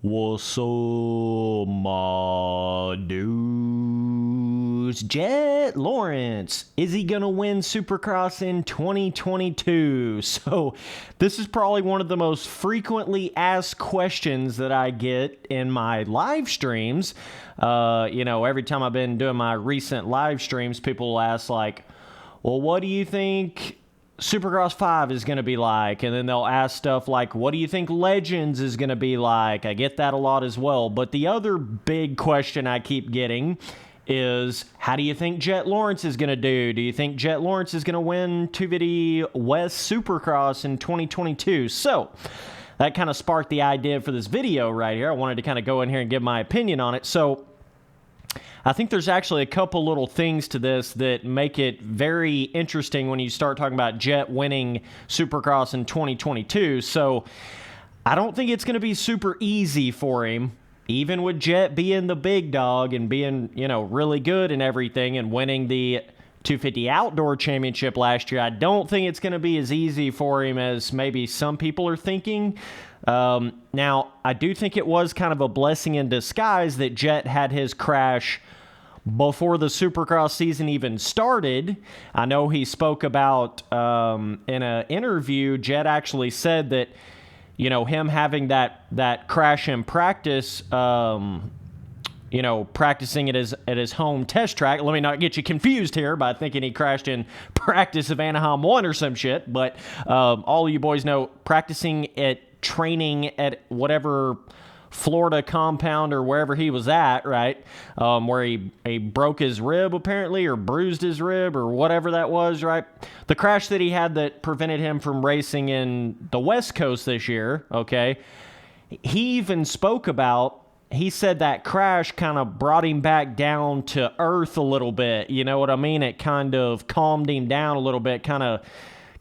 What's up, my dudes? Jett Lawrence, is he going to win Supercross in 2022? So, this is probably one of the most frequently asked questions that I get in my live streams. Every time I've been doing my recent live streams, people will ask, like, well, what do you think Supercross 5 is going to be like? And then they'll ask stuff like, what do you think Legends is going to be like? I get that a lot as well. But the other big question I keep getting is, how do you think Jett Lawrence is going to do? Do you think Jett Lawrence is going to win 250 West Supercross in 2022? So that kind of sparked the idea for this video right here. I wanted to kind of go in here and give my opinion on it. So I think there's actually a couple little things to this that make it very interesting when you start talking about Jett winning Supercross in 2022. So I don't think it's going to be super easy for him, even with Jett being the big dog and being, really good and everything and winning the 250 Outdoor Championship last year. I don't think it's going to be as easy for him as maybe some people are thinking. Now, I do think it was kind of a blessing in disguise that Jett had his crash before the Supercross season even started. I know he spoke about, in an interview, Jett actually said that, him having that crash in practice, practicing at his home test track. Let me not get you confused here by thinking he crashed in practice of Anaheim 1 or some shit, but all of you boys know training at whatever Florida compound or wherever he was at, right? Where he broke his rib apparently, or bruised his rib, or whatever that was, right? The crash that he had that prevented him from racing in the West Coast this year, okay? He even spoke about, he said that crash kind of brought him back down to earth a little bit. You know what I mean? It kind of calmed him down a little bit, kind of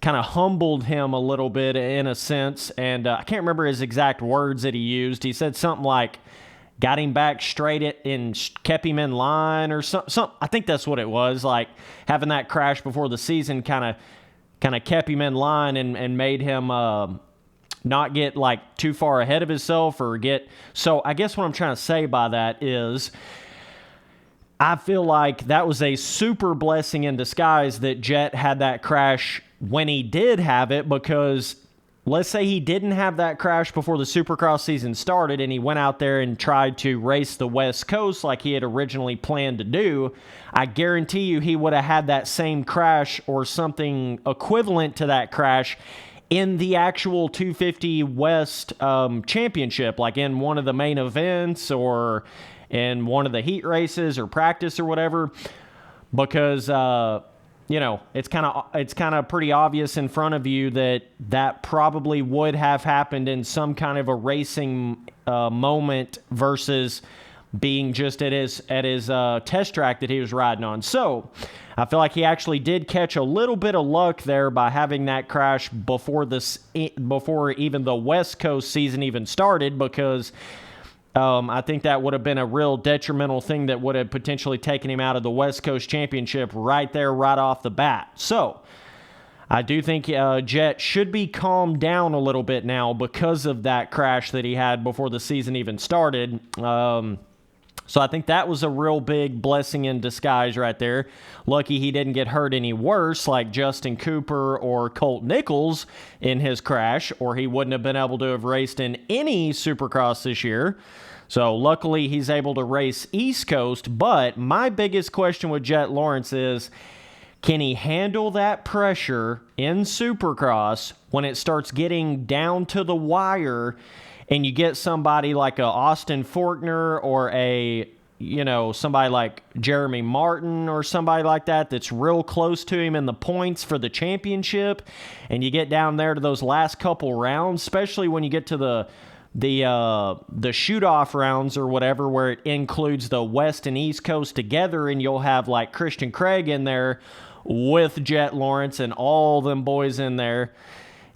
humbled him a little bit in a sense. And I can't remember his exact words that he used. He said something like, got him back straight and kept him in line or something. I think that's what it was. Like, having that crash before the season kind of kept him in line and made him not get like too far ahead of himself so I guess what I'm trying to say by that is, I feel like that was a super blessing in disguise that Jett had that crash when he did have it, because let's say he didn't have that crash before the Supercross season started and he went out there and tried to race the West Coast like he had originally planned to do. I guarantee you he would have had that same crash or something equivalent to that crash in the actual 250 West championship, like in one of the main events or in one of the heat races or practice or whatever, because it's kind of pretty obvious in front of you that probably would have happened in some kind of a racing moment versus being just at his test track that he was riding on. So I feel like he actually did catch a little bit of luck there by having that crash before even the West Coast season even started, because I think that would have been a real detrimental thing that would have potentially taken him out of the West Coast Championship right off the bat. So I do think Jett should be calmed down a little bit now because of that crash that he had before the season even started. So I think that was a real big blessing in disguise right there. Lucky he didn't get hurt any worse like Justin Cooper or Colt Nichols in his crash, or he wouldn't have been able to have raced in any Supercross this year. So luckily he's able to race East Coast. But my biggest question with Jett Lawrence is, can he handle that pressure in Supercross when it starts getting down to the wire and you get somebody like a Austin Forkner or somebody like Jeremy Martin or somebody like that that's real close to him in the points for the championship, and you get down there to those last couple rounds, especially when you get to the shoot-off rounds or whatever, where it includes the West and East Coast together, and you'll have like Christian Craig in there with Jett Lawrence and all them boys in there.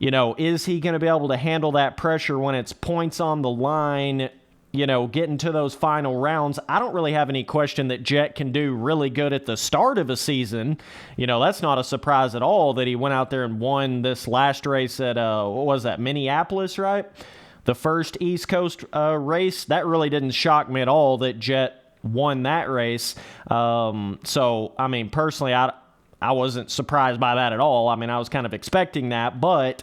Is he going to be able to handle that pressure when it's points on the line, getting to those final rounds? I don't really have any question that Jett can do really good at the start of a season. That's not a surprise at all that he went out there and won this last race at, Minneapolis, right? the first East Coast race, that really didn't shock me at all that Jett won that race. So, I mean, personally, I wasn't surprised by that at all. I mean, I was kind of expecting that, but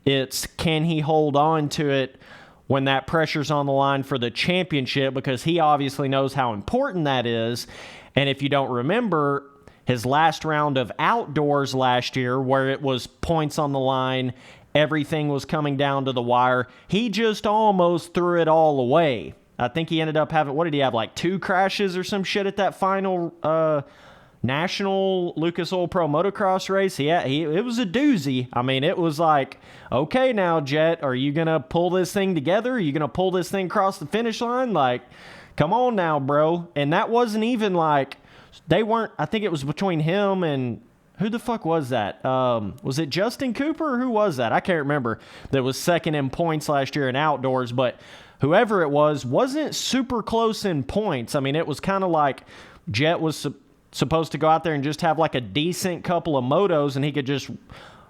it's can he hold on to it when that pressure's on the line for the championship, because he obviously knows how important that is. And if you don't remember, his last round of outdoors last year, where it was points on the line, everything was coming down to the wire, he just almost threw it all away. I think he ended up having, what did he have, like 2 crashes or some shit at that final National Lucas Oil Pro Motocross race? It was a doozy. I mean, it was like, okay now, Jett, are you going to pull this thing together? Are you going to pull this thing across the finish line? Like, come on now, bro. And that wasn't even like, they weren't, I think it was between him and, who the fuck was that? Was it Justin Cooper or who was that? I can't remember. That was second in points last year in outdoors, but whoever it was wasn't super close in points. I mean, it was kind of like Jett was supposed to go out there and just have like a decent couple of motos and he could just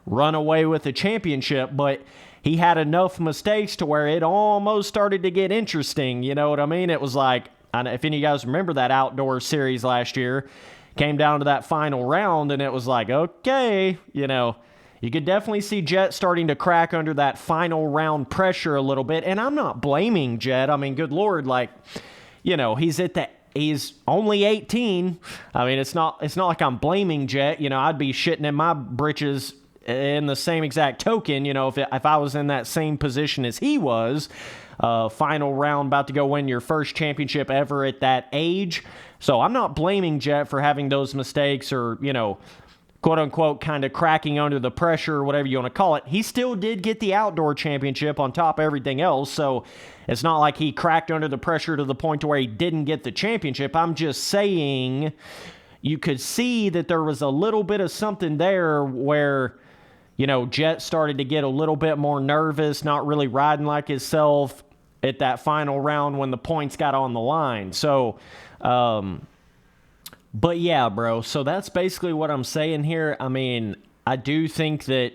run away with the championship, but he had enough mistakes to where it almost started to get interesting. You know what I mean? It was like, if any of you guys remember that outdoor series last year, came down to that final round, and it was like, okay, you know, you could definitely see Jett starting to crack under that final round pressure a little bit. And I'm not blaming Jett. I mean, good Lord, like, you know, he's only 18. I mean, it's not like I'm blaming Jett. You know, I'd be shitting in my britches in the same exact token, you know, if I was in that same position as he was. Final round, about to go win your first championship ever at that age. So I'm not blaming Jett for having those mistakes or, you know, quote unquote, kind of cracking under the pressure or whatever you want to call it. He still did get the outdoor championship on top of everything else. So it's not like he cracked under the pressure to the point to where he didn't get the championship. I'm just saying you could see that there was a little bit of something there where, you know, Jett started to get a little bit more nervous, not really riding like himself at that final round when the points got on the line. So, but yeah, bro, so that's basically what I'm saying here. I mean, I do think that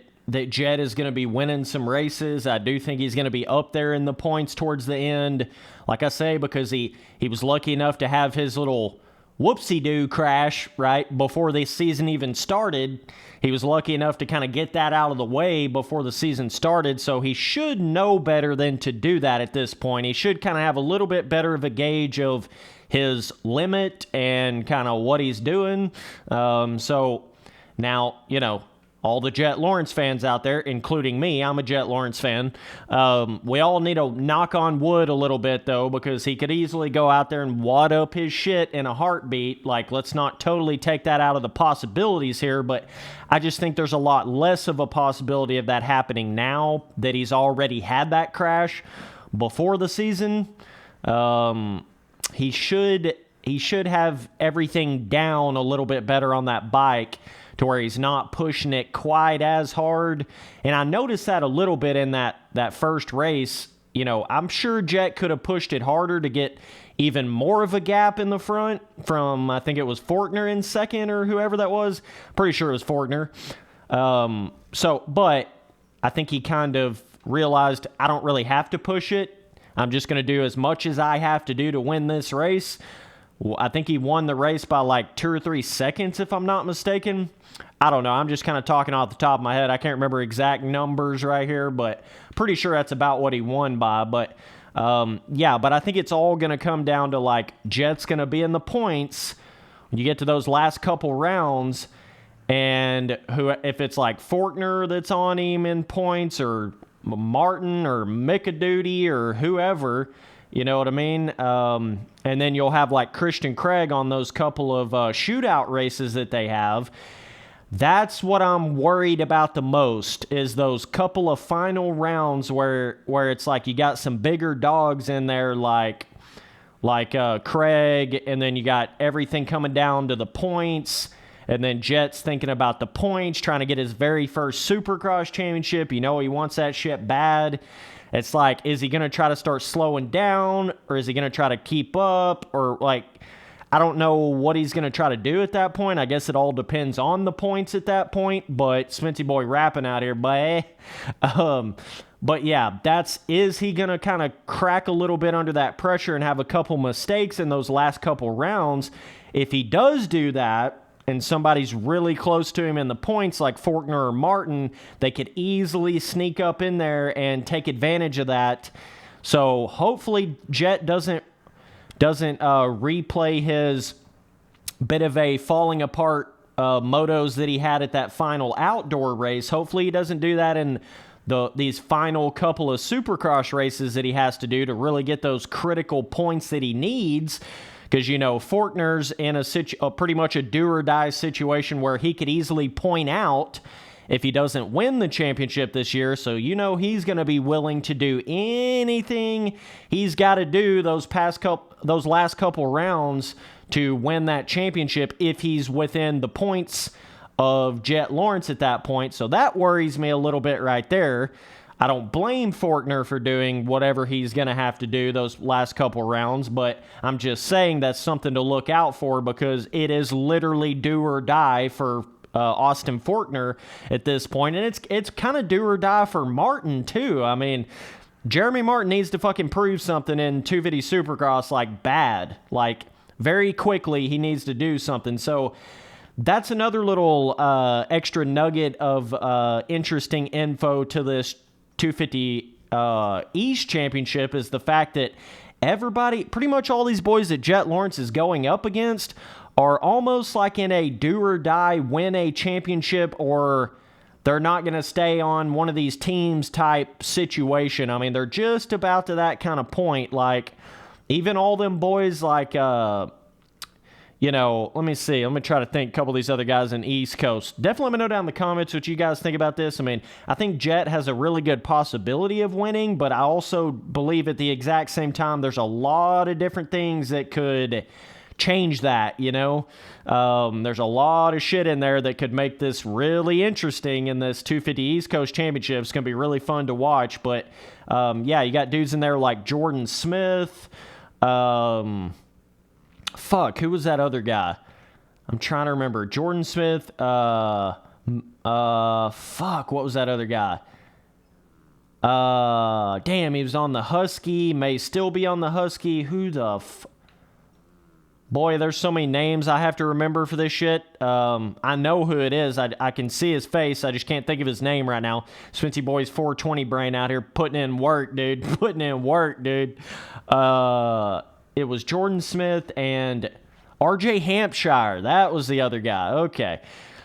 Jett is going to be winning some races. I do think he's going to be up there in the points towards the end. Like I say, because he was lucky enough to have his little whoopsie-doo crash, right, before the season even started. He was lucky enough to kind of get that out of the way before the season started, so he should know better than to do that at this point. He should kind of have a little bit better of a gauge of his limit and kind of what he's doing. So now, you know, all the Jett Lawrence fans out there, including me, I'm a Jett Lawrence fan, we all need to knock on wood a little bit, though, because he could easily go out there and wad up his shit in a heartbeat. Like, let's not totally take that out of the possibilities here, but I just think there's a lot less of a possibility of that happening now that he's already had that crash before the season. He should have everything down a little bit better on that bike to where he's not pushing it quite as hard. And I noticed that a little bit in that first race. You know, I'm sure Jett could have pushed it harder to get even more of a gap in the front from, I think it was Forkner in second or whoever that was. Pretty sure it was Forkner. But I think he kind of realized, I don't really have to push it. I'm just going to do as much as I have to do to win this race. I think he won the race by like 2 or 3 seconds, if I'm not mistaken. I don't know. I'm just kind of talking off the top of my head. I can't remember exact numbers right here, but pretty sure that's about what he won by. But yeah, but I think it's all going to come down to like Jett's going to be in the points when you get to those last couple rounds. And if it's like Forkner that's on him in points, or Martin or Mickadoody or whoever, you know what I mean? And then you'll have like Christian Craig on those couple of shootout races that they have. That's what I'm worried about the most, is those couple of final rounds where it's like you got some bigger dogs in there like Craig, and then you got everything coming down to the points. And then Jett's thinking about the points, trying to get his very first Supercross championship. You know, he wants that shit bad. It's like, is he going to try to start slowing down, or is he going to try to keep up? Or like, I don't know what he's going to try to do at that point. I guess it all depends on the points at that point. But Smitty boy rapping out here, boy. But yeah, is he going to kind of crack a little bit under that pressure and have a couple mistakes in those last couple rounds? If he does do that, and somebody's really close to him in the points like Forkner or Martin, they could easily sneak up in there and take advantage of that. So hopefully Jett doesn't replay his bit of a falling apart motos that he had at that final outdoor race. Hopefully he doesn't do that in these final couple of Supercross races that he has to do to really get those critical points that he needs. Because, Forkner's in a pretty much a do-or-die situation where he could easily point out if he doesn't win the championship this year. So, he's going to be willing to do anything he's got to do those last couple rounds to win that championship if he's within the points of Jett Lawrence at that point. So that worries me a little bit right there. I don't blame Forkner for doing whatever he's going to have to do those last couple rounds, but I'm just saying that's something to look out for because it is literally do or die for Austin Forkner at this point, and it's kind of do or die for Martin too. I mean, Jeremy Martin needs to fucking prove something in 250 Supercross bad, very quickly. He needs to do something. So that's another little extra nugget of interesting info to this 250 East Championship is the fact that everybody, pretty much all these boys that Jett Lawrence is going up against are almost like in a do or die, win a championship, or they're not going to stay on one of these teams type situation. I mean, they're just about to that kind of point. Even all them boys let me see. Let me try to think a couple of these other guys in East Coast. Definitely let me know down in the comments what you guys think about this. I mean, I think Jett has a really good possibility of winning, but I also believe at the exact same time there's a lot of different things that could change that, There's a lot of shit in there that could make this really interesting in this 250 East Coast Championship. It's going to be really fun to watch. But, you got dudes in there like Jordan Smith, who was that other guy? I'm trying to remember. Jordan Smith. What was that other guy? Damn, he was on the Husky. May still be on the Husky. Who the Boy, there's so many names I have to remember for this shit. I know who it is. I can see his face. I just can't think of his name right now. Spency Boy's 420 brain out here putting in work, dude. It was Jordan Smith and RJ Hampshire. That was the other guy. Okay.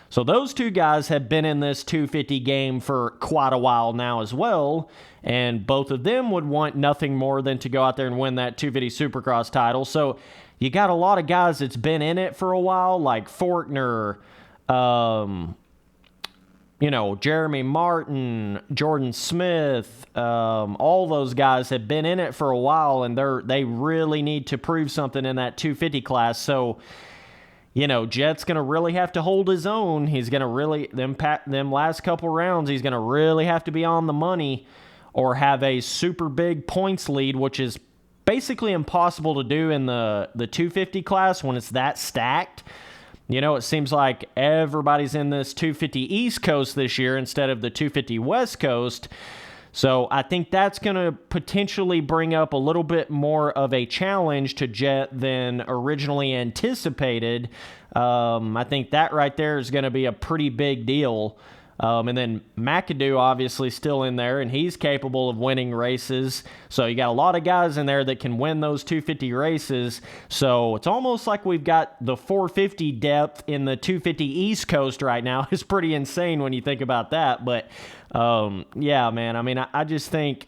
So those two guys have been in this 250 game for quite a while now as well, and both of them would want nothing more than to go out there and win that 250 Supercross title. So you got a lot of guys that's been in it for a while, like Forkner, Jeremy Martin, Jordan Smith, all those guys have been in it for a while, and they really need to prove something in that 250 class. So, Jett's going to really have to hold his own. He's going to really, them last couple rounds, he's going to really have to be on the money or have a super big points lead, which is basically impossible to do in the 250 class when it's that stacked. It seems like everybody's in this 250 East Coast this year instead of the 250 West Coast. So I think that's going to potentially bring up a little bit more of a challenge to Jett than originally anticipated. I think that right there is going to be a pretty big deal. And then McAdoo obviously still in there, and he's capable of winning races. So you got a lot of guys in there that can win those 250 races. So it's almost like we've got the 450 depth in the 250 East Coast right now. It's pretty insane when you think about that. But, yeah, man, I mean, I just think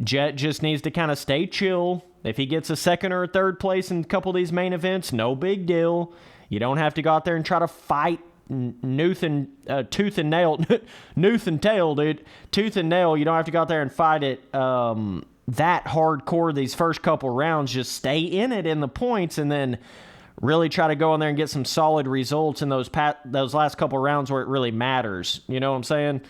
Jett just needs to kind of stay chill. If he gets a second or a third place in a couple of these main events, no big deal. You don't have to go out there and try to fight tooth and nail, tooth and tail, dude. Tooth and nail. You don't have to go out there and fight it that hardcore these first couple rounds. Just stay in it in the points, and then really try to go in there and get some solid results in those last couple rounds where it really matters. You know what I'm saying?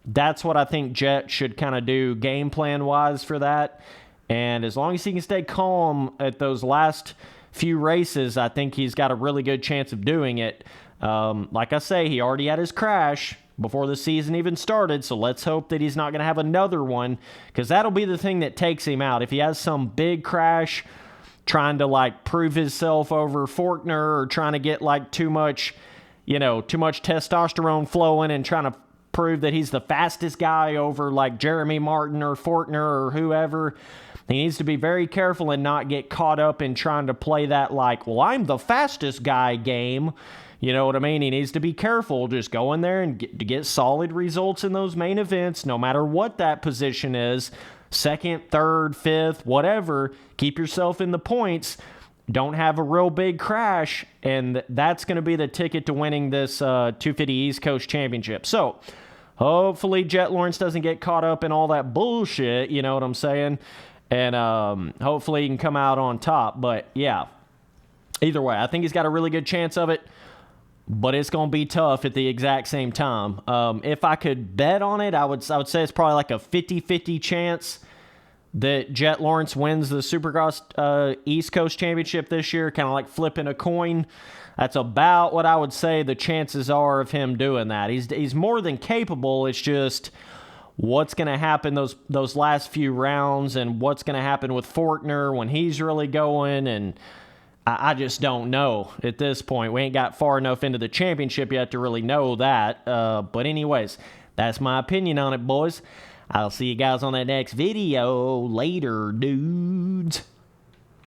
That's what I think Jett should kind of do game plan wise for that. And as long as he can stay calm at those last few races, I think he's got a really good chance of doing it. Like I say, he already had his crash. before the season even started, so let's hope that he's not going to have another one, because that'll be the thing that takes him out. If he has some big crash trying to, like, prove himself over Forkner, or trying to get, like, too much testosterone flowing and trying to prove that he's the fastest guy over, like, Jeremy Martin or Forkner or whoever, he needs to be very careful and not get caught up in trying to play that, like, well, I'm the fastest guy game. You know what I mean? He needs to be careful. Just go in there and get solid results in those main events, no matter what that position is. Second, third, fifth, whatever. Keep yourself in the points. Don't have a real big crash, and that's going to be the ticket to winning this 250 East Coast Championship. So, hopefully Jett Lawrence doesn't get caught up in all that bullshit, you know what I'm saying? And hopefully he can come out on top. But, yeah, either way, I think he's got a really good chance of it, but it's going to be tough at the exact same time. If I could bet on it, I would say it's probably like a 50-50 chance that Jett Lawrence wins the Supercross East Coast Championship this year, kind of like flipping a coin. That's about what I would say the chances are of him doing that. He's more than capable. It's just what's going to happen those last few rounds, and what's going to happen with Forkner when he's really going, and I just don't know at this point. We ain't got far enough into the championship yet to really know that. But anyways, that's my opinion on it, boys. I'll see you guys on that next video. Later, dudes.